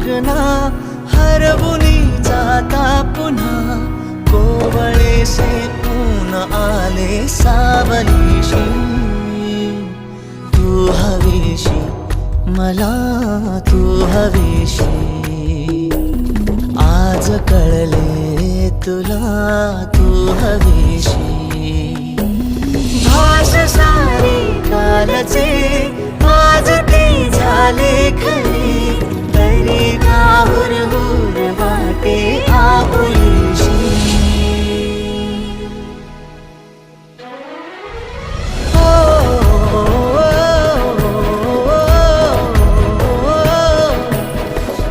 गगना हरवुनी जाता पुन्हा कोवळेसे ऊन आले सावलीशी तू हवीशी मला तू हवीशी आज कळले तुला तू हवीशी भाष सारी कालचे आज ती झाले खरी तरी